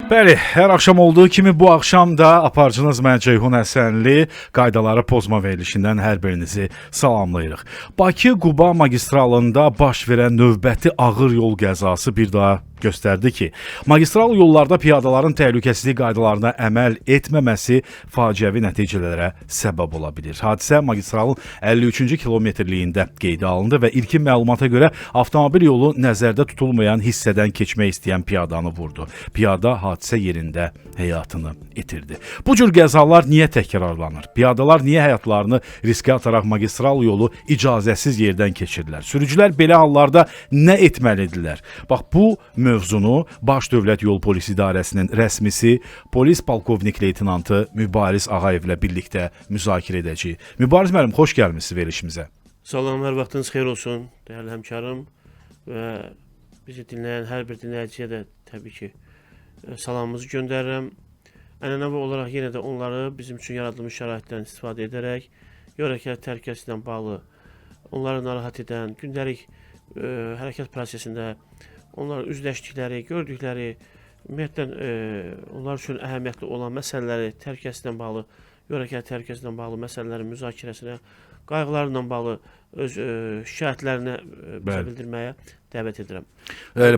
Bəli, hər axşam olduğu kimi bu axşam da aparıcınız mən Ceyhun Həsənli qaydaları pozma verilişindən hər birinizi salamlayırıq. Bakı-Quba magistralında baş verən növbəti ağır yol qəzası bir daha göstərdi ki, magistral yollarda piyadaların təhlükəsizlik qaydalarına əməl etməməsi faciəvi nəticələrə səbəb ola bilir. Hadisə magistralın 53-cü kilometrliyində qeydə alındı və ilkin məlumata görə avtomobil yolu nəzərdə tutulmayan hissədən keçmək istəyən piyadanı vurdu. Piyada hadisə yerində həyatını itirdi. Bu cür qəzalar niyə təkrarlanır? Piyadalar niyə həyatlarını riskə ataraq magistral yolu icazəsiz yerdən keçirlər? Sürücülər belə hallarda nə etməlidirlər? Bax, bu mövzunu Baş Dövlət Yol Polisi İdarəsinin rəsmisi polis polkovnik leytenantı Mübariz Ağayev ilə birlikdə müzakirə edəcəyik. Mübariz müəllim, xoş gəlmisiniz verilişimizə. Salam, hər vaxtınız xeyir olsun, dəyərli həmkarım və bizi dinləyən hər bir dinləyiciyə də təbii ki salamımızı göndərirəm. Ənənəvi olaraq yenə də onları bizim üçün yaradılmış şəraitdən istifadə edərək yol hərəkət təhlükəsizliyi ilə bağlı onları narahat edən gündəlik hərəkət prosesində onların üzləşdikləri, gördükləri, ümumiyyətlə onlar üçün əhəmiyyətli olan məsələləri, təhlükəsizliklə bağlı, yol hərəkət təhlükəsizliklə bağlı məsələlərin müzakirəsinə, qayğılarla bağlı öz şikayətlərini bizə bildirməyə dəvət edirəm.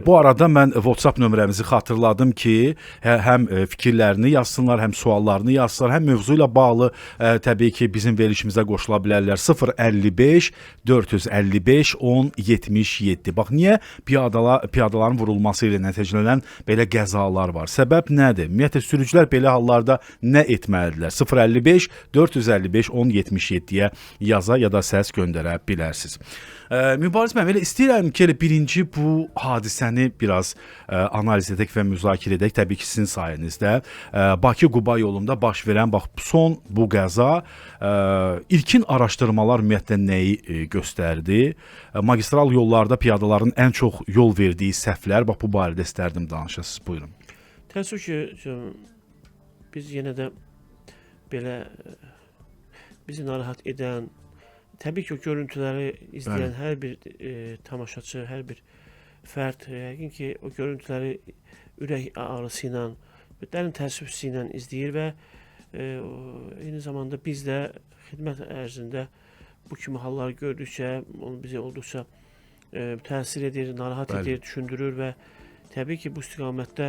Bu arada mən WhatsApp nömrəmizi xatırladım ki, həm fikirlərini yazsınlar, həm suallarını yazsınlar, həm mövzu ilə bağlı təbii ki bizim verilişimizə qoşula bilərlər. 055 455 10 77. Bax, niyə piyadaların vurulması ilə nəticələnən belə qəzalar var? Səbəb nədir? Ümumiyyətlə sürücülər belə hallarda nə etməlidirlər? 055 455 10 77-yə yaza ya da səs göndərə bilərsiniz. Mübariz müəllim, elə istəyirəm ki, birinci bu hadisəni biraz analiz edək və müzakirə edək. Təbii ki, sizin sayənizdə Bakı-Quba yolunda baş verən bax son bu qəza ilkin araşdırmalar ümumiyyətlə nəyi göstərdi? Magistral yollarda piyadaların ən çox yol verdiyi səhvlər, bax bu barədə istərdim danışasınız. Buyurun. Təəssüf ki, biz yenə də belə bizi narahat edən, təbii ki, o görüntüləri izləyən hər bir tamaşaçı, hər bir fərd, yəqin ki, o görüntüləri ürək ağrısı ilə, dərin təəssüf hissi ilə izləyir və eyni zamanda biz də xidmət ərzində bu kimi halları gördükcə, bizi olduqca təsir edir, narahat edir, düşündürür və təbii ki, bu istiqamətdə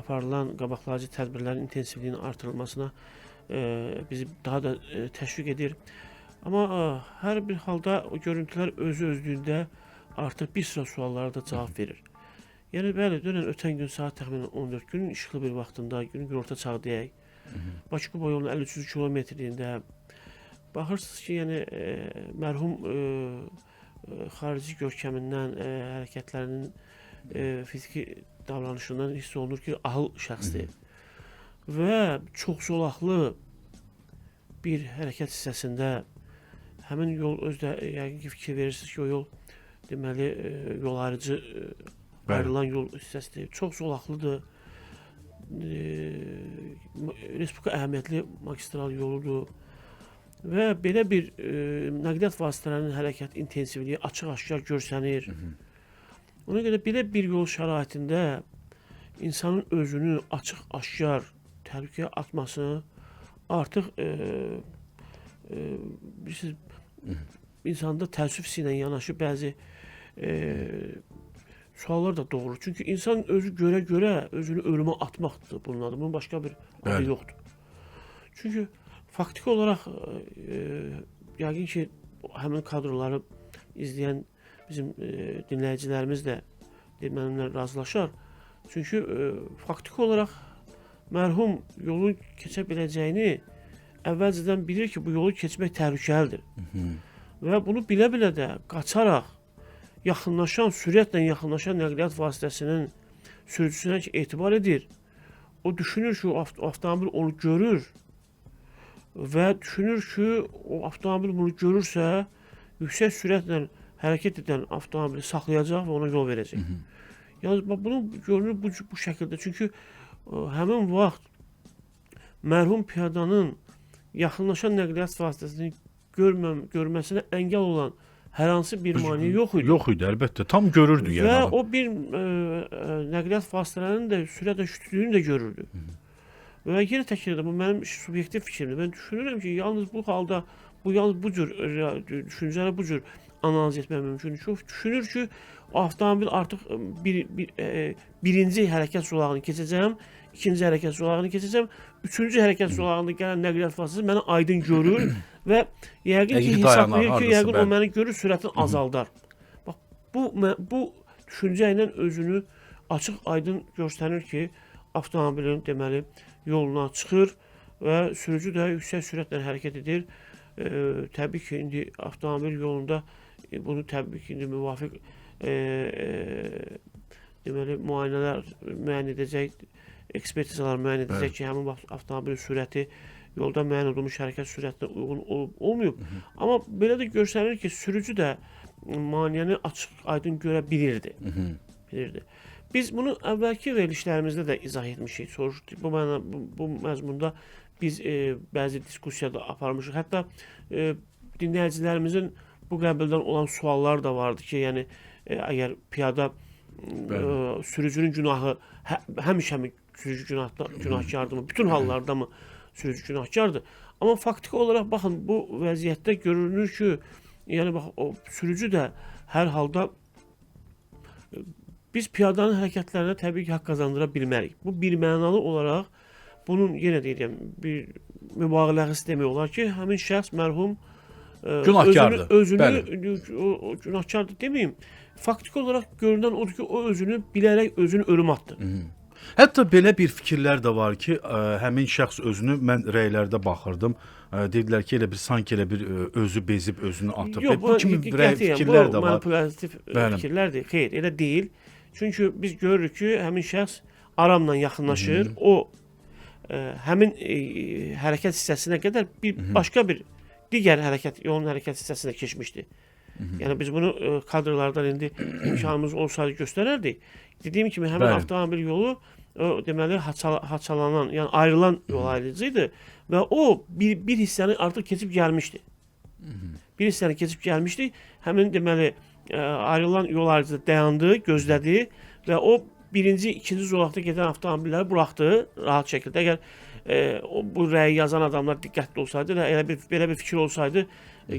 aparılan qabaqlayıcı tədbirlərin intensivliyinin artırılmasına bizi daha da təşviq edir. Amma hər bir halda o görüntülər özü-özlüyündə artıq bir sıra suallara da cavab verir. Yəni, bəli, dönən ötən gün saat təxminən 14 günün işıqlı bir vaxtında, günün günorta çağı deyək, Bakı-Quba yolunun 53 kilometrliyində baxırsınız ki, yəni mərhum xarici görkəmindən, hərəkətlərinin fiziki davranışından hiss olunur ki, ahıl şəxsdir. Və çox zolaqlı bir hərəkət hissəsində həmin yol özdə yəqin ki, fikir verirsiniz ki, o yol deməli yol ayrıcı ayrılan yol hissəsidir. Çox zolaqlıdır. Respublika əhəmiyyətli magistral yoludur. Və belə bir nəqliyyat vasitələrinin hərəkət intensivliyi açıq-aşkar görsənir. Ona görə belə bir yol şəraitində insanın özünü açıq-aşkar təhlükəyə atması artıq bilirsiniz, insanda təəssüf hissi ilə yanaşı bəzi suallar da doğurur. Çünki insan özü görə-görə özünü ölümə atmaqdır bunun adı. Bunun başqa bir adı yoxdur. Çünki faktiki olaraq yəqin ki, həmin kadrları izləyən bizim dinləyicilərimiz də mənimlə razılaşar. Çünki faktiki olaraq mərhum yolun keçə biləcəyini əvvəlcədən bilir ki, bu yolu keçmək təhlükəlidir. Və bunu bilə-bilə də qaçaraq sürətlə yaxınlaşan nəqliyyat vasitəsinin sürücüsünə ki, etibar edir. O düşünür ki, o avtomobil onu görür və düşünür ki, o avtomobil bunu görürsə, yüksək sürətlə hərəkət edən avtomobili saxlayacaq və ona yol verəcək. Yalnız bunu görünür bu şəkildə. Çünki həmin vaxt mərhum piyadanın yaxınlaşan nəqliyyat vasitəsini görməsinə əngəl olan hər hansı bir maneə yox idi. Yox idi, əlbəttə. Tam görürdü Və yəni. o bir nəqliyyat vasitələrinin də sürətlə düşdüyünü də görürdü. Və yenə təkrar edirəm, bu mənim subyektiv fikrimdir. Mən düşünürəm ki, yalnız bu halda bu cür düşüncəni bu cür analiz etmək mümkündür. Çox düşünür ki, avtomobil artıq birinci hərəkət zolağını keçəcəm, ikinci hərəkət zolağını keçəcəm, üçüncü hərəkət zolağında gələn nəqliyyat vasitəsi məni aydın görür və yəqin ki, hesablayır ki, yəqin o məni görür, sürətini azaldar. Bax, bu düşüncə ilə özünü açıq aydın göstərir ki, avtomobilin deməli yoluna çıxır və sürücü də yüksək sürətlə hərəkət edir. Təbii ki, indi avtomobil yolunda bunu təbii ki, indi müvafiq deməli müayinələr müəyyən edəcək, ekspertizalar müəyyən edəcək ki, həmin avtomobilin sürəti yolda müəyyən olunmuş hərəkət sürətinə uyğun olub, olmayıb. Amma belə də göstərir ki, sürücü də maneəni açıq aydın görə bilirdi. Biz bunu əvvəlki verilişlərimizdə də izah etmişik. Bu məzmunda biz bəzi diskusiyada aparmışıq. Hətta dinləyicilərimizin bu qəbildən olan suallar da vardı ki, yəni əgər piyada sürücünün günahı həmişəmi sürücü günahkardırmı? Bütün hallarda mı sürücü günahkardır? Amma faktiki olaraq baxın, bu vəziyyətdə görünür ki, yəni bax, o sürücü də hər halda biz piyadanın hərəkətlərinə təbii ki, haqq qazandıra bilmərik. Bu birmənalı olaraq bunun yenə deyirəm, bir mübaliğəsi demək olar ki, həmin şəxs mərhum özünü günahkardır deməyim. Faktiki olaraq görünən odur ki, o özünü bilərək özünü ölüm atdı. Hətta belə bir fikirlər də var ki, həmin şəxs özünü, mən rəylərdə baxırdım, dedilər ki, sanki elə bir özü bezib, özünü atıb. Bu kimi fikirlər də var. Bu manipulativ fikirlərdir. Xeyr, elə deyil. Çünki biz görürük ki, həmin şəxs aramla yaxınlaşır. O, həmin hərəkət hissəsinə qədər başqa bir digər yolun hərəkət hissəsinə keçmişdi. Yəni, biz bunu kadrlardan indi imkanımız olsaydı göstərərdik. Dediyim kimi, həmin avtomobil yolu deməli, haçalanan, yəni ayrılan yol ayrıcıydı və o bir hissəni artıq keçib gəlmişdi. Bir hissəni keçib gəlmişdi. Həmin deməli, ayrılan yol ayrıcıda dayandı, gözlədi və o birinci, ikinci zolaqda gedən avtomobilləri buraxdı rahat şəkildə. Əgər bu rəyi yazan adamlar diqqətli olsaydı, belə bir fikir olsaydı,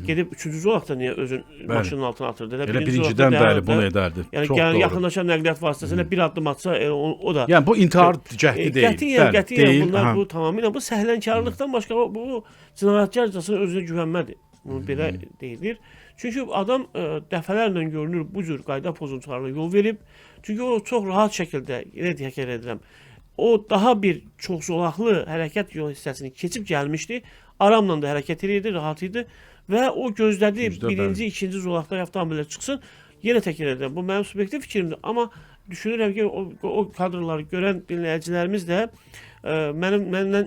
gedib üçüncü zolaqda niyə özün maşının altına atırdı? Elə birincidən bəli bunu edərdi. Yəni, yaxınlaşan nəqliyyat vasitəsilə bir addım atsa, o da... Yəni, bu intihar cəhdi deyil. Qətiyyən, bunlar bu tamamilə, bu səhlənkarlıqdan başqa, bu cinayətkarcasına özünə güvənmədir. Bunu belə deyilir. Çünki adam dəfələrlə görünür bu cür qayda pozuntularına yol verib. Çünki o çox rahat şəkildə, yenə təkrar edirəm, o daha bir çox zolaqlı hərəkət yol hissəsini keçib gəlmişdi. Aramla da hərəkət edirdi, rahat idi və o gözlədi birinci, ikinci zolaqda avtomobillər çıxsın. Yenə təkrar edirəm, bu mənim subyektiv fikrimdir. Amma düşünürəm ki, o kadrları görən dinləyicilərimiz də mənimlə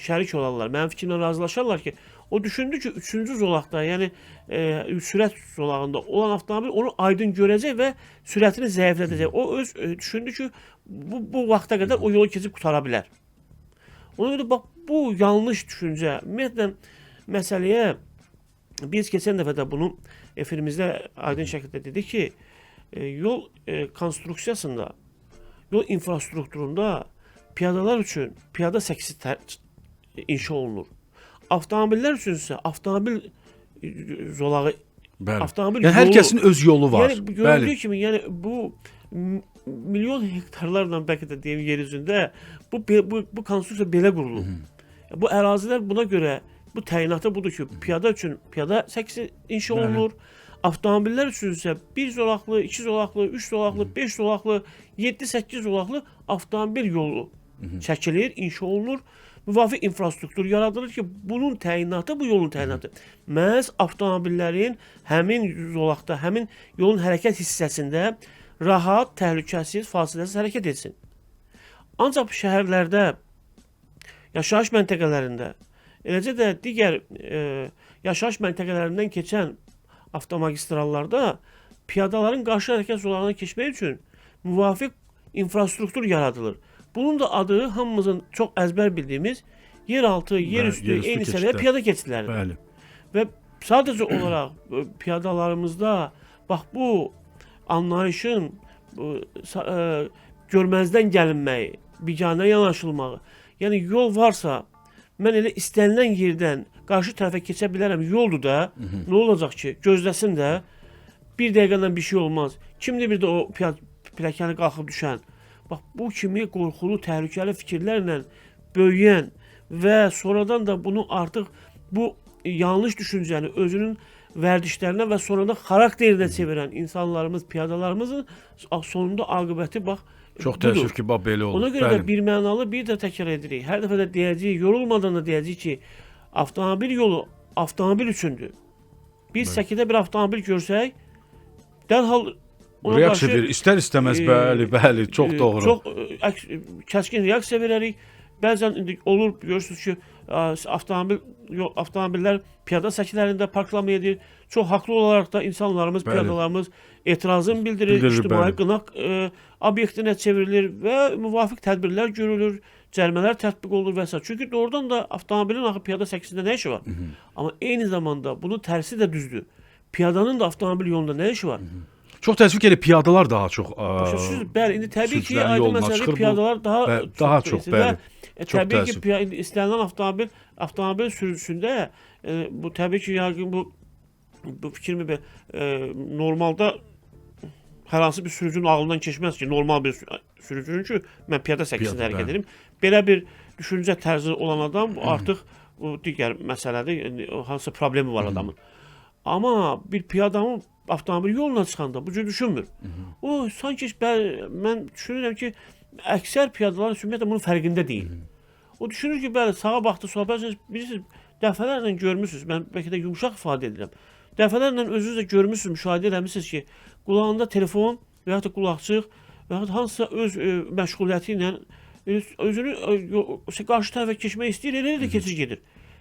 şərik olarlar, mənim fikrimlə razılaşarlar ki, o düşündü ki, üçüncü zolaqda, yəni sürət zolağında olan avtomobil onu aydın görəcək və sürətini zəiflədəcək. O düşündü ki, bu vaxta qədər o yolu keçib qutara bilər. Ona görə bax, bu yanlış düşüncə. Ümumiyyətlə, məsələyə biz keçən dəfə də bunu efirimizdə aydın şəkildə dedik ki, yol konstruksiyasında, yol infrastrukturunda piyadalar üçün piyada səksi inşa olunur. Avtomobillər üçünsə avtomobil zolağı, avtomobil yolu. Yəni, hər kəsin öz yolu var. Yəni, görüldüyü kimi, yəni bu milyon hektarlarla bəlkə də deyim yer üzündə bu konstruksiya belə qurulur. Bu ərazilər buna görə, bu təyinatı budur ki, piyada üçün piyada səksi inşa olunur. Avtomobillər üçün isə 1 zolaqlı, 2 zolaqlı, 3 zolaqlı, 5 zolaqlı, 7-8 zolaqlı avtomobil yolu çəkilir, inşa olunur. Müvafiq infrastruktur yaradılır ki, bunun təyinatı, bu yolun təyinatı məhz avtomobillərin həmin zolaqda, həmin yolun hərəkət hissəsində rahat, təhlükəsiz, fasiləsiz hərəkət etsin. Ancaq şəhərlərdə, yaşayış məntəqələrində, eləcə də digər yaşayış məntəqələrindən keçən avtomagistrallarda piyadaların qarşı hərəkət zolağına keçmək üçün müvafiq infrastruktur yaradılır. Bunun da adı hamımızın çox əzbər bildiyimiz yeraltı, yerüstü, eyni səviyyə piyada keçidləridir. Və sadəcə olaraq piyadalarımızda bax bu anlayışın görməzdən gəlinməyi, biganə yanaşılmağı. Yəni yol varsa, mən elə istənilən yerdən qarşı tərəfə keçə bilərəm. Yoldur da. Nə olacaq ki? Gözləsin də. Bir dəqiqədən bir şey olmaz. Kimdir bir də o pilləkəni qalxıb düşən? Bax bu kimi qorxulu, təhlükəli fikirlərlə böyüyən və sonradan da bunu artıq bu yanlış düşüncəni özünün vərdişlərinə və sonradan xarakterinə çevirən insanlarımız, piyadalarımızın sonunda aqibəti bax Çox təəssüf ki, bax belə olur. Ona görə də bir mənalı bir də təkrar edirik. Hər dəfə də deyəcəyik, yorulmadan da deyəcəyik ki, avtomobil yolu avtomobil üçündür. Bir səkidə bir avtomobil görsək, dərhal ona reaksiya verir. İstər-istəməz, bəli, çox doğru. Çox kəskin reaksiya verərik. Bəzən indi olur, görürsünüz ki, avtomobillər piyada səkilərində parklanma edir. Çox haqlı olaraq da insanlarımız, piyadalarımız etirazını bildirir, ictimai qınaq obyektinə çevrilir və müvafiq tədbirlər görülür, cərimələr tətbiq olunur və s. Çünki doğrudan da avtomobilin axı piyada səkisində nə işi var? Amma eyni zamanda bunun tərsi də düzdür. Piyadanın da avtomobil yolunda nə işi var? Çox təəssüf ki, piyadalar daha çox bəli, indi təbii ki, aydın məsələdir, piyadalar daha çox, bəli. Təbii ki, istənilən avtomobil sürücüsündə bu təbii ki, yəqin bu fikrimi normalda hər hansı bir sürücünün ağlından keçməz ki, normal bir sürücünün ki, mən piyada səkisində hərəkət edirəm. Belə bir düşüncə tərzi olan adam artıq digər məsələdir, hansı problemi var adamın. Amma bir piyadanın avtomobil yoluna çıxanda bu cür düşünmür. O sanki mən düşünürəm ki, əksər piyadalar ümumiyyətlə bunun fərqində deyil. O düşünür ki, bəli, sağa baxdı, sola baxdı, bilirsiniz, dəfələrlə görmüsünüz, mən bəlkə də yumuşaq ifadə edirəm. Dəfələrlə özünüz də görmüsünüz, müşahidə eləmişsiniz ki, qulağında telefon və ya da qulaqçıq və ya hansısa öz məşğuliyyəti ilə özünü qarşı tərəfə keçmək istəyir, elə də keçir gedir.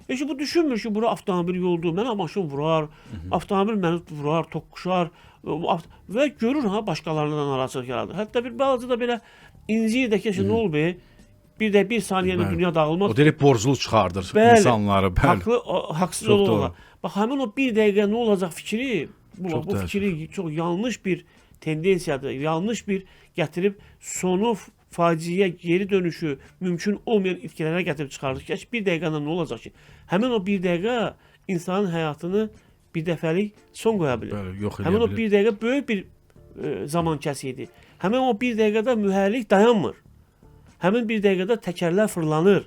Heç bu düşünmür ki, bura avtomobil yoldur, mənə maşın vurar, avtomobil məni vurar, toqquşar və görür başqalarına da narazılıq yaradır. Hətta bir balaca da belə incir də ki, nə olub? Bir saniyənin dünya dağılmaz. O deyib borclu çıxardır insanları. Haqlı, haqsız olurlar. Bax, həmin o bir dəqiqə nə olacaq fikri, bu fikri çox yanlış bir tendensiyadır, yanlış bir gətirib sonu faciəyə geri dönüşü mümkün olmayan itkilərə gətirib çıxardır ki, bir dəqiqədən nə olacaq ki? Həmin o bir dəqiqə insanın həyatını bir dəfəlik son qoya bilir. Həmin o bir dəqiqə böyük bir zaman kəsiyidir. Həmin o bir dəqiqədə mühərrik dayanmır. Həmin bir dəqiqədə təkərlər fırlanır.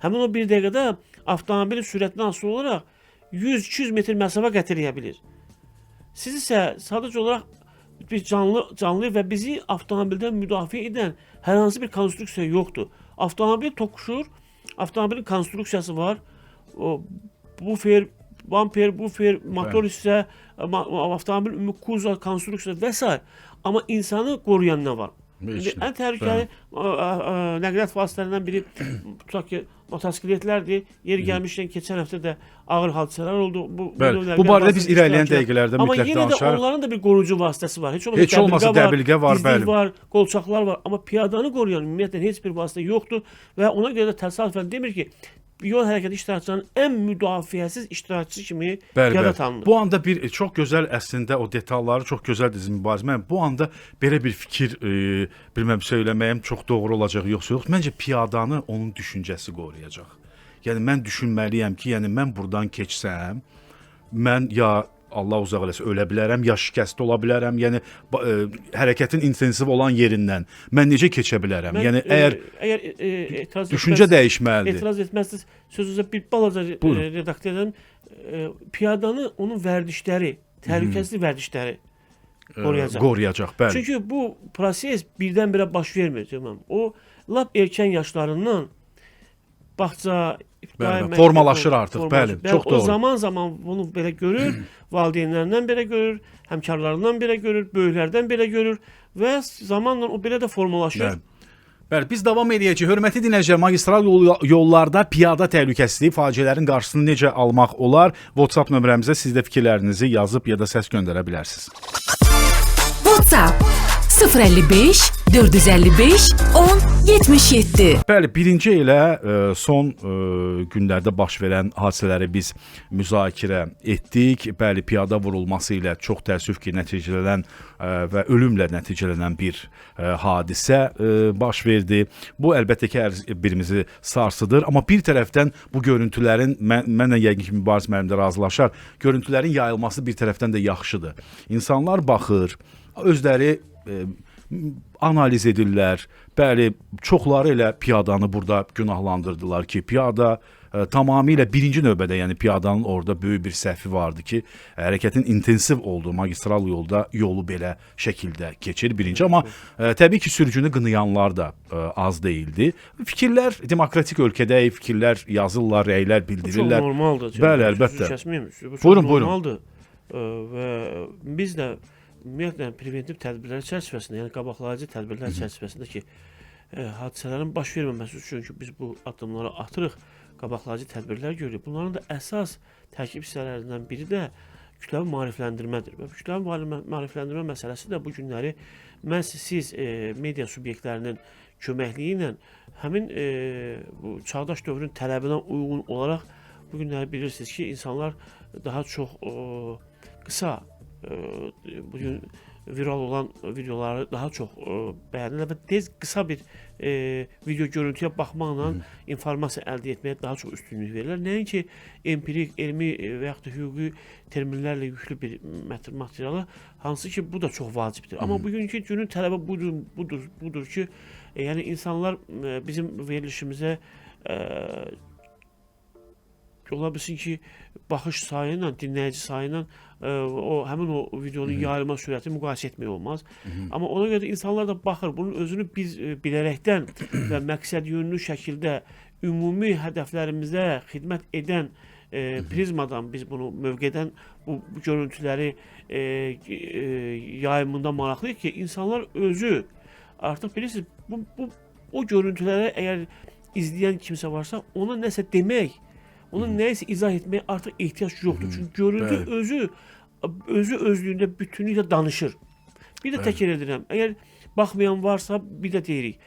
Həmin o bir dəqiqədə avtomobilin sürətindən asılı olaraq 100-200 metr məsafə qət edə bilir. Siz isə sadəcə olaraq bir canlı və bizi avtomobildən müdafiə edən hər hansı bir konstruksiya yoxdur. Avtomobil toqquşur, avtomobilin konstruksiyası var. Bufer, bamper, bufer, motor hissə, avtomobil ümumi kuzov konstruksiyası və s. Amma insanı qoruyan nə var? Ən təhlükəli nəqliyyat vasitələrindən biri tutaq ki, motosikletlərdir. Yeri gəlmişkən keçən həftə də ağır hadisələr oldu. Bu barədə biz irəliləyən dəqiqələrdə mütləq danışarıq. Amma yenə də onların da bir qorucu vasitəsi var. Heç olmasa dəbilqə var, dizlik var, qolçaqlar var. Amma piyadanı qoruyan ümumiyyətlə heç bir vasitə yoxdur və ona görə də təsadüfən demir ki, yol hərəkəti iştirakçılarının ən müdafiəsiz iştirakçısı kimi piyada tanınır. Bu anda bir çox gözəl əslində o detalları çox gözəl dizim mübarizə. Mən bu anda belə bir fikir bilməm söyləməyim çox doğru olacaq yoxsa yox. Məncə piyadanı onun düşüncəsi qoruyacaq. Yəni mən düşünməliyəm ki, yəni mən buradan keçsəm, mən ya Allah uzaq eləsə ölə bilərəm, ya şikəst ola bilərəm. Yəni hərəkətin intensiv olan yerindən mən necə keçə bilərəm? Yəni əgər düşüncə dəyişməlidir. Etiraz etməzsiniz, sözünüzə bir balaca redaktör edirəm. Piyadanı onun vərdişləri, təhlükəsizlik vərdişləri qoruyacaq, bəli. Çünki bu proses birdən-birə baş vermir, deməm. O lap erkən yaşlarından bağça formalaşır artıq, bəli, çox doğru. O zaman bunu belə görür, valideynlərindən belə görür, həmkarlarından belə görür, böyüklərdən belə görür və zamanla o belə də formalaşır. Bəli, biz davam edəcəyik. Hörmətli dinləyicilər, magistral yollarda piyada təhlükəsizliyi faciələrin qarşısını necə almaq olar? WhatsApp nömrəmizə siz də fikirlərinizi yazıb ya da səs göndərə bilərsiniz. WhatsApp 055 455 10 77. Bəli, birinci elə son günlərdə baş verən hadisələri biz müzakirə etdik. Bəli, piyada vurulması ilə çox təəssüf ki, nəticələnən və ölümlə nəticələnən bir hadisə baş verdi. Bu əlbəttə ki, hər birimizi sarsıdır, amma bir tərəfdən bu görüntülərin mənlə yəqin ki, Mübariz müəllim də razılaşar, görüntülərin yayılması bir tərəfdən də yaxşıdır. İnsanlar baxır, özləri analiz edirlər. Bəli, çoxları elə piyadanı burada günahlandırdılar ki, piyada tamamilə birinci növbədə, yəni piyadanın orada böyük bir səhvi vardı ki, hərəkətin intensiv olduğu magistral yolda yolu belə şəkildə keçir birinci. Amma təbii ki, sürücünü qınayanlar da az deyildi. Fikirlər, demokratik ölkədəyik, fikirlər yazırlar, rəylər bildirirlər. Bu çox normaldır. Bəli, əlbəttə. Bu çox Buyurun. normaldır. Və biz də ümumiyyətlə preventiv tədbirlər çərçivəsində, yəni qabaqlayıcı tədbirlər çərçivəsində ki, hadisələrin baş verməməsi üçün ki, biz bu addımları atırıq, qabaqlayıcı tədbirlər görürük. Bunların da əsas tərkib hissələrindən biri də kütləvi maarifləndirmədir. Və kütləvi maarifləndirmə məsələsi də bu günləri məhz siz media subyektlərinin köməkliyi ilə həmin bu çağdaş dövrün tələbinə uyğun olaraq bu günləri bilirsiniz ki, insanlar daha çox qısa bugün viral olan videoları daha çox bəyənirlər və tez qısa bir video görüntüyə baxmaqla informasiya əldə etməyə daha çox üstünlük verirlər. Nəinki empirik, elmi və yaxud da hüquqi terminlərlə yüklü bir materialı, hansı ki bu da çox vacibdir. Amma bugünkü günün tələbi budur ki, yəni insanlar bizim verilişimizə ola bilsin ki, baxış sayı ilə, dinləyici sayı ilə həmin o videonun yayılma sürəti müqayisə etmək olmaz. Amma ona görə də insanlar da baxır, bunun özünü biz bilərəkdən və məqsəd yönlü şəkildə ümumi hədəflərimizə xidmət edən prizmadan biz bunu mövqedən bu görüntüləri yayımında maraqlıyıq ki, insanlar özü artıq bilirsiniz, o görüntülərə əgər izləyən kimsə varsa, ona nəsə demək, ona nəyisə izah etməyə artıq ehtiyac yoxdur. Çünki görüntü özü özlüyündə bütünlüklə danışır. Bir də təkrar edirəm, əgər baxmayan varsa, bir də deyirik,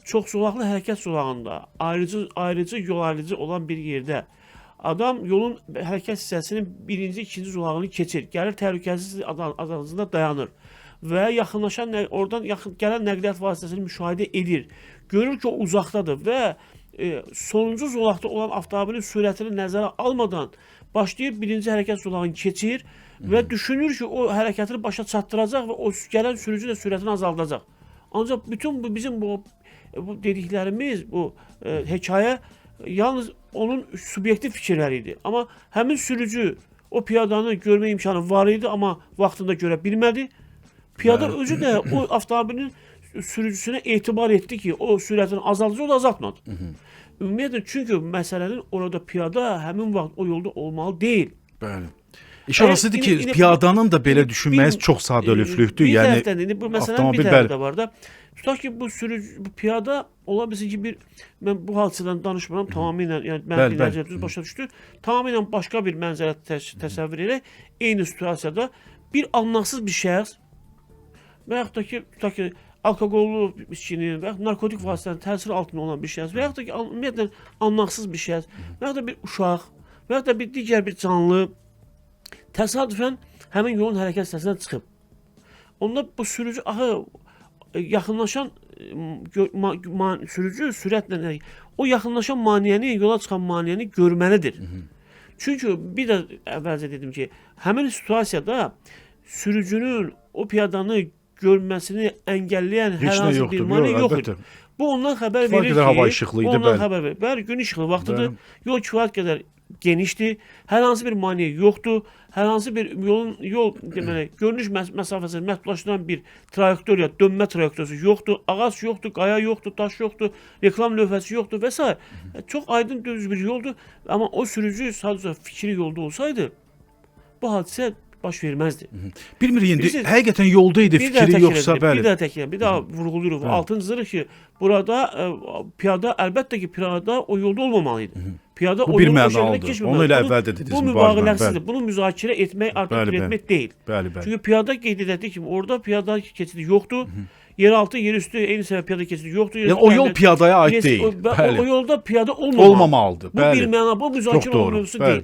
çox zolaqlı hərəkət zolağında, ayrıcı yol ayrıcı olan bir yerdə adam yolun hərəkət hissəsinin birinci, ikinci zolağını keçir, gəlir təhlükəsiz azalığında dayanır və yaxınlaşan, oradan gələn nəqliyyat vasitəsini müşahidə edir. Görür ki, o uzaqdadır və sonuncu zolaqda olan avtomobilin sürətini nəzərə almadan başlayır birinci hərəkət zolağını keçir və düşünür ki, o hərəkətini başa çatdıracaq və o gələn sürücü də sürətini azaldacaq. Ancaq bütün bizim bu dediklərimiz, bu hekayə yalnız onun subyektiv fikirləri idi. Amma həmin sürücü o piyadanı görmə imkanı var idi, amma vaxtında görə bilmədi. Piyada özü də o avtomobilin sürücüsünə etibar etdi ki, o sürətini azaldacaq, o da azaltmadı. Ümumiyyətlə, çünki məsələnin orada piyada həmin vaxt o yolda olmalı deyil. Bəli. İşarəsidir ki, piyadanın da belə düşünməyiz çox sadəlövhlükdür. Bir Yəni tərəfdən indi bu məsələnin bir tərəfi də var da. Tutaq ki, bu piyada ola bilsin ki, mən bu hadisədən danışmıram, tamamilə, yəni mən dinləyicilərimiz başa düşdü, tamamilə başqa bir mənzərə təsəvvür edək, eyni situasiyada bir anlamsız bir şəxs və yaxud da ki, tutaq ki, alkoqollu içkinin və yaxud narkotik vasitələrin təsiri altında olan bir şəxs və yaxud da ki, ümumiyyətlə anlamsız bir şəxs və yaxud da bir uşaq və yaxud da bir digər bir canlı təsadüfən həmin yolun hərəkət hissəsindən çıxıb. Onda bu sürücü yaxınlaşan sürücü sürətlə o yaxınlaşan maneəni, yola çıxan maneəni görməlidir. Çünki bir də əvvəlcə dedim ki, həmin situasiyada sürücünün o piyadanı görməsini əngəlləyən hər hansı bir mane yoxdur. Bu ondan xəbər verir ki, hava işıqlı idi, bəli, gün işıqlı vaxtıdır, yol kifayət qədər genişdir, hər hansı bir maneə yoxdur, hər hansı bir yol deməli, görünüş məsafəsini məhdudlaşdıran bir trayektoriya, dönmə trayektoriyası yoxdur, ağac yoxdur, qaya yoxdur, daş yoxdur, reklam lövhəsi yoxdur və s. Çox aydın düz bir yoldur, amma o sürücü sadəcə fikri yolda olsaydı, bu hadisə baş verməzdi. Bilmirik indi həqiqətən yolda idi, fikri yoxsa bəli. Bir daha vurğuluruq, altını çizirik ki, burada piyada əlbəttə ki, piyada o yolda olmamalıydı. Piyada o yolun başlarında keçməməlidir. Onu elə əvvəl də dediniz. Bu mübaliğəsizdir. Bunu müzakirə etmək, artikulət etmək deyil. Bəli. Çünki piyada qeyd edildiyi kimi orada piyada keçidi yoxdur. yeraltı, yerüstü eyni səviyyədə piyada keçidi yoxdur. Yəni o yol piyadaya aid deyil. O yolda piyada olmamalı. Olmamalıdır. Bu bir məna, bu müzakirə doğru, olunması deyil.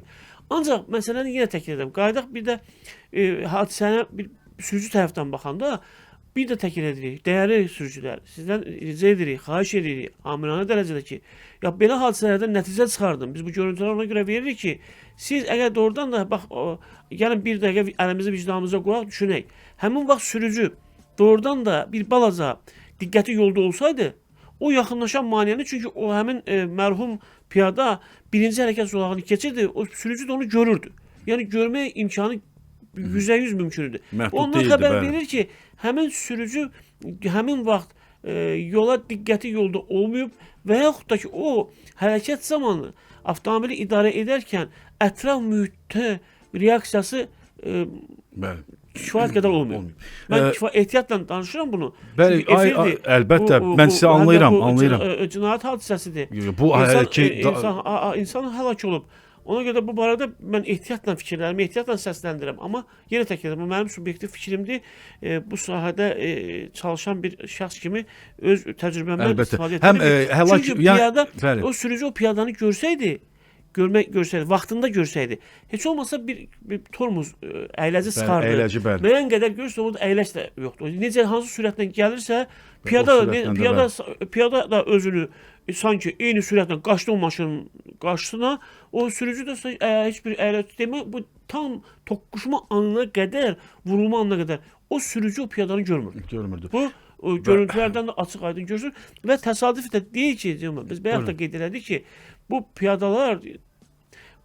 Ancaq məsələni yenə təkrar edirəm. Qayıdaq bir də hadisənə bir sürücü tərəfdən baxanda bir də təkrar edirik. Dəyərli sürücülər, sizdən rica edirik, xahiş edirik, amiranə dərəcədə ki, ya belə hadisələrdən nəticə çıxardım. Biz bu görüntüləri ona görə veririk ki, siz əgər doğrudan da bax, gəlin bir dəqiqə əlimizi vicdanımıza qoyaq, düşünək. Həmin vaxt sürücü doğrudan da bir balaca diqqəti yolda olsaydı, o yaxınlaşan maneəni, çünki o həmin mərhum piyada birinci hərəkət zolağını keçirdi, o sürücü də onu görürdü. Yəni görmək imkanı %100 mümkündür. Ondan xəbər verir ki, həmin sürücü həmin vaxt yola diqqəti yolda olmayıb və yaxud da ki, o hərəkət zamanı avtomobili idarə edərkən ətraf mühitdə reaksiyası kifayət qədər olmuyor. Mən ehtiyatla danışıram bunu. Bəli, əlbəttə, mən sizi anlayıram. Cinayət hadisəsidir. Bu İnsan həlak olub. Ona görə bu barədə mən ehtiyatla fikirlərimi ehtiyatla səsləndirirəm. Amma yenə təkrar edirəm, bu mənim subyektiv fikrimdir. Bu sahədə çalışan bir şəxs kimi öz təcrübəmdən istifadə edirəm. Çünki piyada, o sürücü o piyadanı görsəydi, vaxtında görsəydi, heç olmasa bir tormuz əyləci sıxardı. Müəyyən qədər görürsə, orada əyləc də yoxdur. Necə, hansı sürətlə gəlirsə, piyada da özünü sanki eyni sürətlə qaçdı o maşının qarşısına, o sürücü də heç bir əyləc demə, bu tam toqquşma anına qədər, vurulma anına qədər o sürücü o piyadanı görmürdü. Bu görüntülərdən də açıq aydın görülür və təsadüf də deyil ki, biz bayaq da qeyd elədik ki, bu piyadalar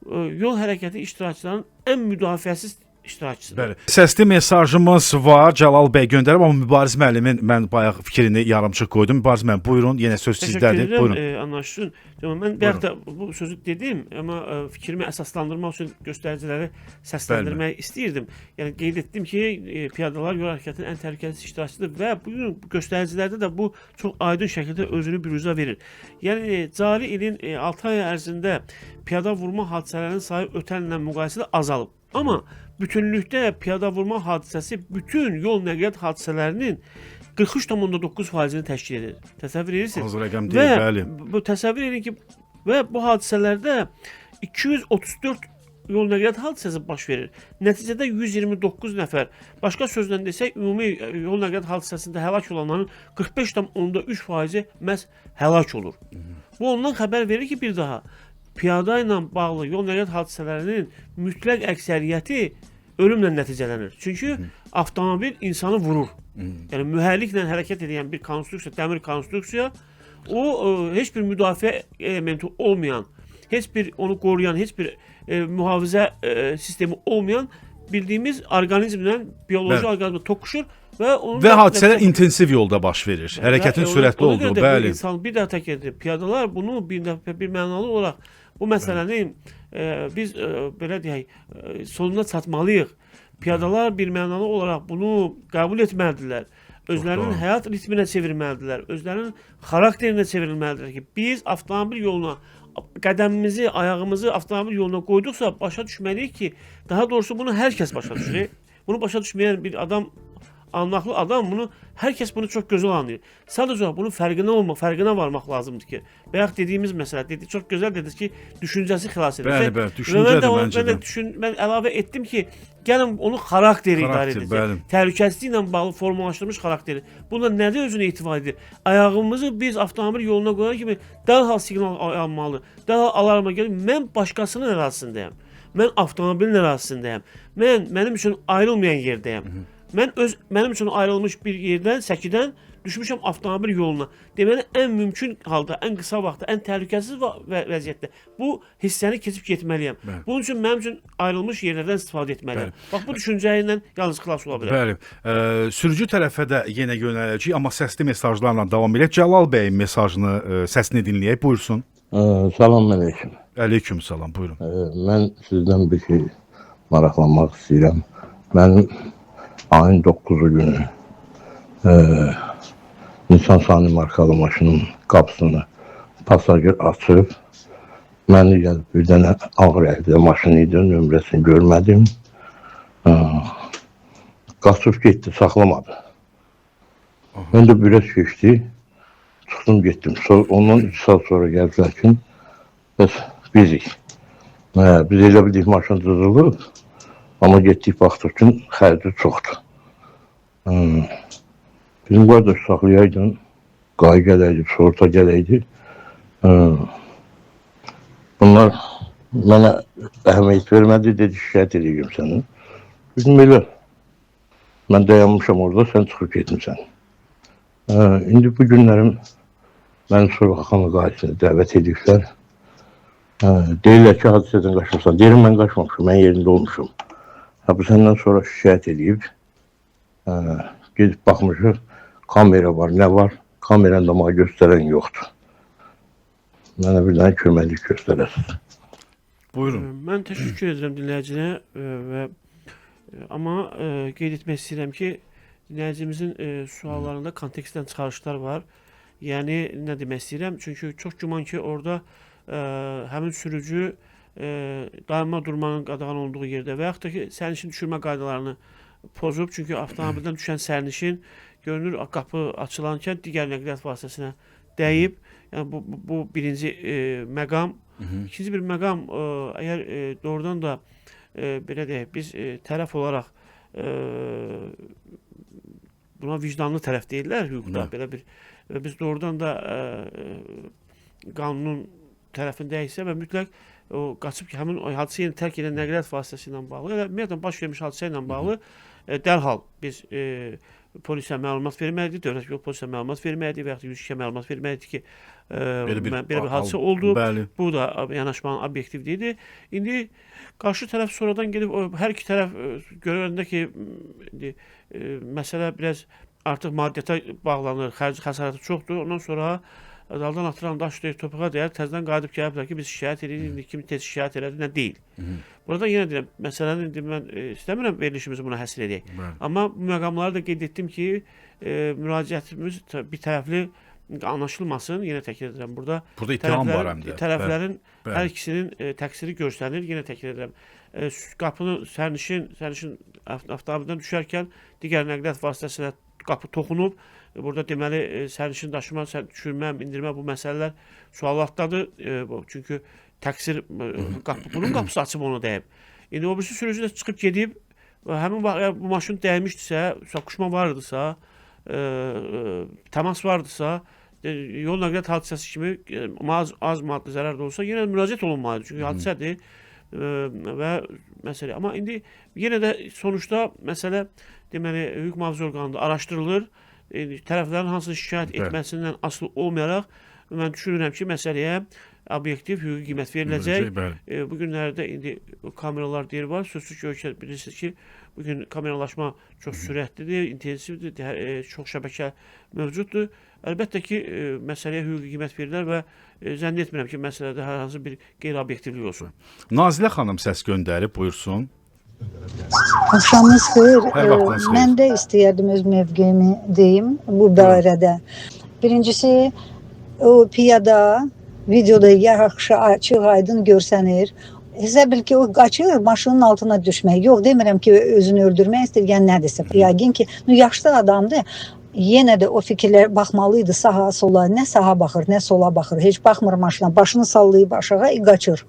yol hərəkəti iştirakçılarının ən müdafiəsiz iştirakçısıdır. Səsli mesajımız var, Cəlal bəy göndərib, amma Mübariz müəllimin mən bayaq fikrini yarımçıq qoydum. Mübariz müəllim, buyurun, yenə söz sizdədir. Təşəkkür edirəm, anlaşılsın. Mən bayaq da bu sözü dedim, amma fikrimi əsaslandırmaq üçün göstəriciləri səsləndirmək istəyirdim. Yəni qeyd etdim ki, piyadalar yol hərəkətinin ən təhlükəsiz iştirakçısıdır və bugün göstəricilərdə də bu çox aydın şəkildə özünü büruzə verir. Yəni cari ilin 6 ay ərzində piyada vurma hadisələrinin sayı ötən illə müqayisədə azalıb. Amma bütünlükdə piyada vurma hadisəsi bütün yol nəqliyyat hadisələrinin 43,9%-ni təşkil edir. Təsəvvür edirsiniz? Az rəqəm deyil, bəli. Bu təsəvvür edin ki, və bu hadisələrdə 234 yol nəqliyyat hadisəsi baş verir. Nəticədə 129 nəfər. Başqa sözlə desək, ümumi yol nəqliyyat hadisəsində həlak olanların 45,3%-i məhz həlak olur. Bu ondan xəbər verir ki, bir daha piyada ilə bağlı yol nəqliyyat hadisələrinin mütləq əksəriyyəti ölümlə nəticələnir. Çünki avtomobil insanı vurur. Yəni mühərriklə hərəkət edən bir konstruksiya, dəmir konstruksiya, o heç bir müdafiə elementi olmayan, heç bir onu qoruyan, heç bir mühafizə sistemi olmayan bildiyimiz orqanizmlə, bioloji orqanizmlə toqquşur və hadisələr intensiv yolda baş verir. Hərəkətin sürətli olduğu, bəli. Bir daha tək edir. Piyadalar bunu bir mənalı olaraq bu məsələni biz belə deyək, sonuna çatmalıyıq. Piyadalar bir mənalı olaraq bunu qəbul etməlidirlər. Özlərinin həyat ritminə çevirməlidirlər. Özlərinin xarakterinə çevrilməlidirlər ki, biz avtomobil yoluna qədəmimizi, ayağımızı avtomobil yoluna qoyduqsa başa düşməliyik ki, daha doğrusu bunu hər kəs başa düşür. Bunu başa düşməyən bir adam, anlaqlı adam bunu, hər kəs bunu çox gözəl anlayır. Sadəcə bunun fərqinə varmaq lazımdır ki, bayaq dediyimiz məsələ, çox gözəl dediniz ki, düşüncəsi xilas edir. Bəli, düşüncədir məncə də. Mən əlavə etdim ki, gəlin onun xarakteri idarə edəcək. Təhlükəsizliklə bağlı formalaşdırılmış xarakteri. Bunda nədir özünə etibar edir? Ayağımızı biz avtomobil yoluna qoyan kimi dərhal siqnal almalı, dərhal alarma gəlir. Mən başqasının ərazisindəyəm. Mən avtomobilin ərazisindəyəm. Mənim üçün ayrılmayan yerdəyəm. Mənim üçün ayrılmış bir yerdən, səkidən düşmüşəm avtomobil yoluna. Deməli, ən mümkün halda, ən qısa vaxtda, ən təhlükəsiz vəziyyətdə bu hissəni keçib getməliyəm. Bunun üçün mənim üçün ayrılmış yerlərdən istifadə etməliyəm. Bax, bu düşüncə ilə yalnız xilas ola bilər. Bəli. Sürücü tərəfə də yenə yönələcəyik, amma səsli mesajlarla davam edək. Cəlal bəyin mesajını, səsini dinləyək. Buyursun. Salam əleykum. Əleykum salam, buyurun. Mən sizdən bir şey maraqlanmaq istəyirəm. Mənim ayın 9-u günü insan sani markalı maşının qapısını pasager açıb, məni gəlib bir dənə ağ rəngli maşın idi, nömrəsini görmədim. Qaçıb getdi, saxlamadı. Mən də biraz keçdi. Çıxdım getdim. Ondan 3 saat sonra gəldilər ki, bəs bizik. Biz elə bildik maşın düzülüb. Amma getdik baxdıq ki, xərci çoxdur. Bizim qardaş saxlayaydın, qay gələydi, sorta gələydi. Bunlar mənə əhəmiyyət vermədi, dedi şikayət edeyim səni. Dedim elə, mən dayanmışam orada, sən çıxıb getmişsən. İndi bu günlərim məni Suraxanlı qaisinə dəvət ediblər. Deyirlər ki, hadisədən qaçmışsan. Deyirəm, mən qaçmamışım, mən yerində olmuşum. Bu səndən sonra şikayət edib, gedib baxmışıq, kamera var, nə var? Kameranı da mənə göstərən yoxdur. Mənə bir dənə köməklik göstərəsiniz. Buyurun. Mən təşəkkür edirəm dinləyicilere amma qeyd etmək istəyirəm ki, dinləyicimizin suallarında kontekstdən çıxarışlar var. Yəni, nə demək istəyirəm? Çünki çox güman ki, orada həmin sürücü daima durmanın qadağan olduğu yerdə və yaxud da ki, sərnişin düşürmə qaydalarını pozub. Çünki avtomobildən düşən sərnişin görünür, qapı açılankən digər nəqliyyat vasitəsinə dəyib. Yəni, bu birinci məqam. İkinci bir məqam, əgər doğrudan da belə deyək, biz tərəf olaraq buna vicdanlı tərəf deyirlər hüquqda, belə bir biz doğrudan da qanunun tərəfindəyiksə və mütləq o qaçıb ki, həmin hadisə yeni tərk edən nəqliyyat vasitəsi ilə bağlı, ümumiyyətlə baş vermiş hadisə ilə bağlı dərhal biz polisə məlumat verməliydik, dövlət yol polisə məlumat verməliydik və yaxud da 102-yə məlumat verməliydik ki, belə bir hadisə oldu. Bu da yanaşmanın obyektivliyidir. İndi qarşı tərəf sonradan gedib, hər iki tərəf görəndə ki, məsələ biraz artıq maddiyyata bağlanır, xərci xəsarəti çoxdur. Ondan sonra daldan atıran daş deyir, topuğa deyər, təzdən qayıdıb gəliblər ki, biz şikayət edirik, kim tez şikayət elədi, nə deyil. Burada yenə deyirəm, məsələni mən istəmirəm verilişimizi buna həsr edək. Amma bu məqamları da qeyd etdim ki, müraciətimiz bir tərəfli anlaşılmasın. Yenə təkrar edirəm, burada ittiham var həm də. Tərəflərin hər ikisinin təqsiri göstərilir. Yenə təkrar edirəm. Qapını sərnişin avtomobildən düşərkən digər nəqliyyat vasitəsinə qapı toxunub. Burada deməli sərnişin daşıma, düşürmə, indirmə bu məsələlər sualatdadır. Çünki təqsir bunun qapısı açıb ona dəyib. İndi o birisi sürücü də çıxıb gedib, həmin bu maşın dəymişdirsə, soqquşma vardısa, təmas vardısa, yol nəqliyyat hadisəsi kimi az maddi zərər də olsa, yenə müraciət olunmalıdır. Çünki hadisədir və məsələ. Amma indi yenə də sonuçda məsələ deməli hüquq mühafizə orqanında araşdırılır. Tərəflərin hansı şikayət etməsindən asılı olmayaraq mən düşünürəm ki, məsələyə obyektiv hüquqi qiymət veriləcək. Bu günlərdə indi kameralar deyir var. Sözsüz ki, ölkə bilirsiniz ki, bugün kameralaşma çox sürətlidir, intensivdir, çox şəbəkə mövcuddur. Əlbəttə ki, məsələyə hüquqi qiymət verirlər və zənn etmirəm ki, məsələdə hər hansı bir qeyri-obyektivlik olsun. Nazilə xanım səs göndərib, buyursun. Axşamınız xeyir. Mən də istəyərdim öz mövqeyimi deyim bu barədə. Birincisi, o piyada videoda yaxşı, açıq, aydın görsənir. Hesab bil ki, o qaçır, maşının altına düşmək. Yox, demirəm ki, özünü öldürmək istəyir, yəni nədirsə. Yəqin ki, yaşlı adamdır. Yenə də o fikirlər baxmalıydı sağa, sola. Nə sağa baxır, nə sola baxır. Heç baxmır maşına. Başını sallayıb aşağı, qaçır.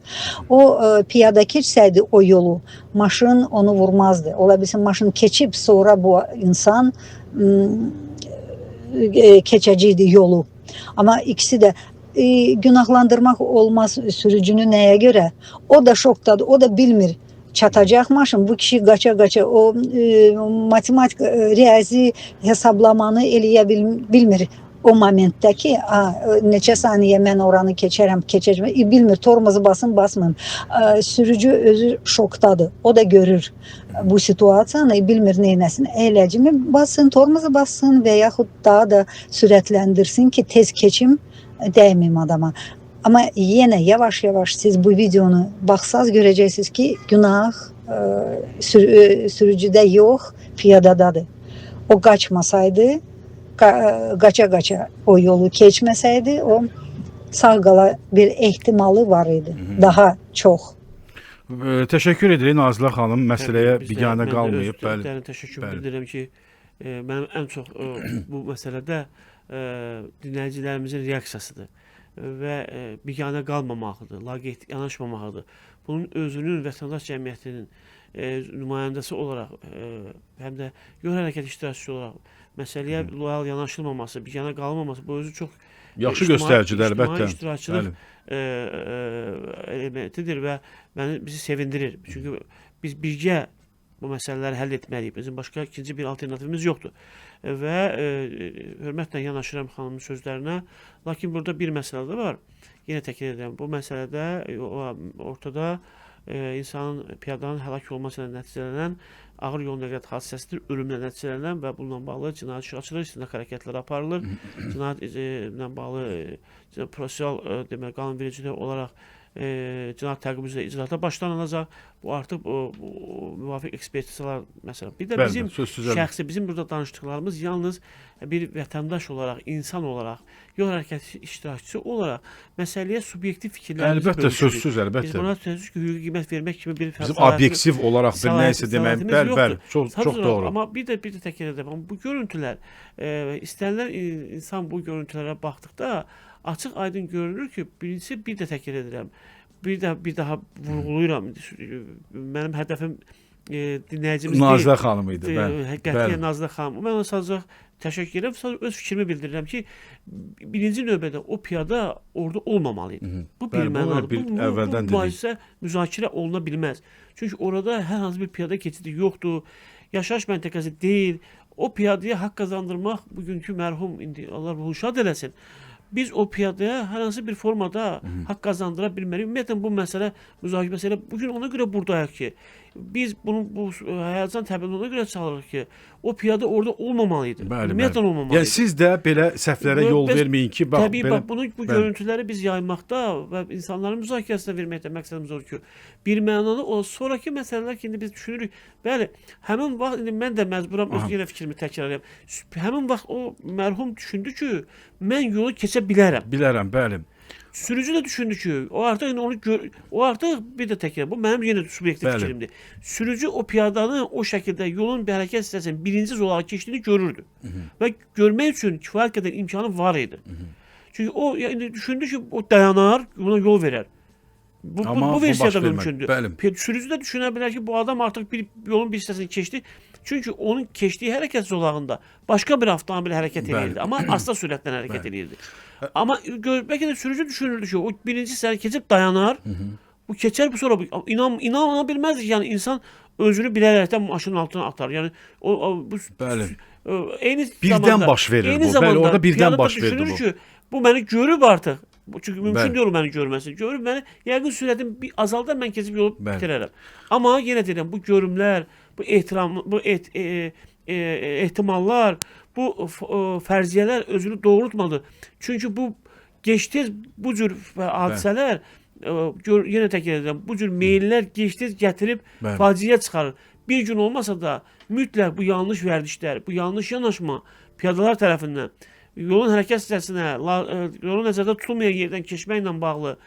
O piyada keçsəydi o yolu, maşın onu vurmazdı. Ola bilsin, maşın keçib, sonra bu insan keçəcəkdi yolu. Amma ikisi də günahlandırmaq olmaz sürücünü nəyə görə? O da şokdadır, o da bilmir. Çatacaq maşın, bu kişi qaça-qaça o matematik, riyazi hesablamanı eləyə bilmir o momentdə ki, neçə saniyə mən oranı keçərəm, bilmir, tormozu basın, basmın. Sürücü özü şokdadır, o da görür bu situasiyanı, bilmir neynəsin, əyləcimi basın, tormozu basın və yaxud daha da sürətləndirsin ki, tez keçim dəyməyim adama. Amma yenə yavaş-yavaş siz bu videonu baxsaz görəcəksiniz ki, günah sürücüdə yox, piyadadadır. O qaçmasaydı, qaça-qaça o yolu keçməsəydi, o sağ qala bir ehtimalı var idi, daha çox. Təşəkkür edirik Nazilə xanım, məsələyə biganə qalmayıb. Mən də öz təşəkkür bildirirəm ki, mənim ən çox bu məsələdə dinləyicilərimizin reaksiyasıdır və biganə qalmamaqdır, laqeyd yanaşmamaqdır. Bunun özünün vətəndaş cəmiyyətinin nümayəndəsi olaraq, həm də yol hərəkət iştirakçısı olaraq məsələyə loyal yanaşılmaması, biganə qalmaması bu özü çox Yaxşı göstəricidir əlbəttə. İctimai iştirakçılıq elementidir və bizi sevindirir. Çünki biz birgə bu məsələləri həll etməliyik. Bizim başqa ikinci bir alternativimiz yoxdur. Və hörmətlə yanaşıram xanımın sözlərinə. Lakin burada bir məsələ də var. Yenə təkrar edirəm. Bu məsələdə ortada insanın, piyadanın həlak olması ilə nəticələnən ağır yol nəqliyyat hadisəsidir, ölümlə nəticələnən və bununla bağlı cinayət işi açılır, istinaq hərəkətləri aparılır. Cinayətlə bağlı prosessual demək qanunvericilik olaraq cinayət təqib üzrə icraata başlanılacaq. Bu artıq müvafiq ekspertizalar məsələn. Bir də bizim şəxsi, bizim burada danışdıqlarımız yalnız bir vətəndaş olaraq, insan olaraq, yol hərəkəti iştirakçısı olaraq məsələyə subyektiv fikirlərimizi əlbəttə, sözsüz, əlbəttə. Biz buna sözsüz ki, hüquqi qiymət vermək kimi bir bizim obyektiv olaraq bir nəysə demək, bəli, çox doğru. Amma bir də təkrar edirəm. Bu görüntülər, istənilən insan bu görüntülərə baxdıqda açıq aydın görünür ki, birincisi bir də təkrar edirəm. Bir daha vurğulayıram. Mənim hədəfim dinləyicimiz Nazilə xanım idi. Qətiyyən Nazilə xanım. Mən ona sadəcə təşəkkür edirəm. Sadəcə öz fikrimi bildirirəm ki, birinci növbədə o piyada orada olmamalı idi. Bu bir mənadır. Bu mübahisə müzakirə oluna bilməz. Çünki orada hər hansı bir piyada keçidi yoxdur. Yaşayış məntəqəsi deyil. O piyadaya haqq qazandırmaq bugünkü mərhum, indi Allah ruhu şad eləsin. Biz o piyadaya hər hansı bir formada haqq qazandıra bilmərik. Ümumiyyətlə bu məsələ, müzakirə məsələ bugün ona görə buradayıq ki, biz bu həyəcan təbiini ona görə çalırıq ki, o piyada orada olmamalıydı. Ümumiyyətlə olmamalıydı. Yəni siz də belə səhvlərə yol verməyin ki, bax təbii, bax bu görüntüləri biz yaymaqda və insanların müzakirəsinə verməkdə məqsədimiz odur ki, bir mənalı o sonraki məsələlər ki, indi biz düşünürük. Bəli, həmin vaxt indi mən də məcburam öz yenə fikrimi təkrar edəm. Həmin vaxt o mərhum düşündü ki, mən yolu keçə bilərəm. Bilərəm, bəli. Sürücü də düşündü ki, o artıq bir də təkrar, bu mənim yenə subyektiv fikrimdir. Sürücü o piyadanı o şəkildə yolun bir hərəkət hissəsinin birinci zolağa keçdiyini görürdü. Və görmək üçün kifayət qədər imkanı var idi. Çünki o düşündü ki, o dayanar, buna yol verər. Bu versiyada mümkündür. Sürücü də düşünə bilər ki, bu adam artıq yolun bir hissəsini keçdi. Çünki onun keçdiyi hərəkət zolağında başqa bir avtomobil hərəkət edirdi. Amma asta sürətlə hərəkət edirdi. Amma bəlkə də sürücü düşünürdü ki, o birinci hissəni keçib dayanar. Bu keçər, bu sonra inana bilməzdi ki, yəni insan özünü bilərəkdən maşının altına atar. Yəni birdən baş verir bu. Bəli, orada birdən baş verir bu. Düşünür ki, bu məni görüb artıq. Çünki mümkün deyil məni görməsin. Görüb məni, yəqin sürətim azaldar, mən keçib yolu bitirərəm. Amma yenə deyirəm, bu görümlər, bu ehtimallar, bu fərziyyələr özünü doğrultmadı. Çünki bu gec-tez bu cür hadisələr, yenə təkrar edirəm, bu cür meyllər gec-tez gətirib faciəyə çıxarır. Bir gün olmasa da mütləq bu yanlış vərdişlər, bu yanlış yanaşma piyadalar tərəfindən yolun hərəkət hissəsinə, yolun nəzərdə tutulmayan yerdən keçməklə bağlı,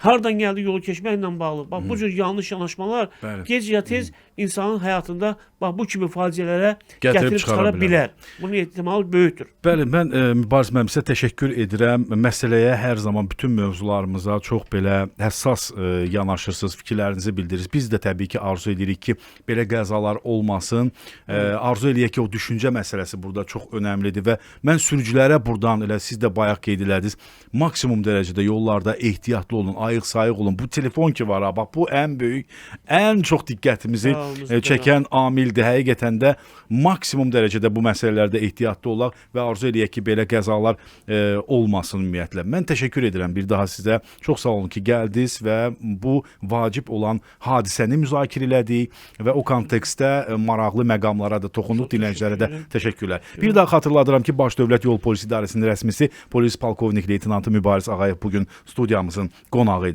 hardan gəldi yolu keçməklə bağlı, bax bu cür yanlış yanaşmalar gec ya tez insanın həyatında bax bu kimi faciələrə gətirib çıxara bilər. Bunun ehtimalı böyükdür. Bəli, mən Mübariz müəllim sizə təşəkkür edirəm. Məsələyə hər zaman bütün mövzularımıza çox belə həssas yanaşırsınız, fikirlərinizi bildirirsiniz. Biz də təbii ki, arzu edirik ki, belə qəzalar olmasın. Arzu edirik ki, o düşüncə məsələsi burada çox önəmlidir və mən sürücülərə buradan, elə siz də bayaq qeyd elədiniz, maksimum dərəcədə yollarda ehtiyatlı olun, ayıq-sayıq olun. Bu telefon ki var, bax bu ən böyük, ən çox diqqətimizi çəkən amildir. Həqiqətən də maksimum dərəcədə bu məsələlərdə ehtiyatlı olaq və arzu edək ki, belə qəzalar olmasın ümumiyyətlə. Mən təşəkkür edirəm bir daha sizə. Çox sağ olun ki, gəldiniz və bu vacib olan hadisəni müzakirə elədik və o kontekstdə maraqlı məqamlara da toxunduq, dinləyicilərə də təşəkkürlər. Bir daha xatırladıram ki, Baş Dövlət Yol Polisi İdarəsinin rəsmisi polis polkovnik leytenantı Mübariz Ağayev bugün studiyamızın qonağı idi.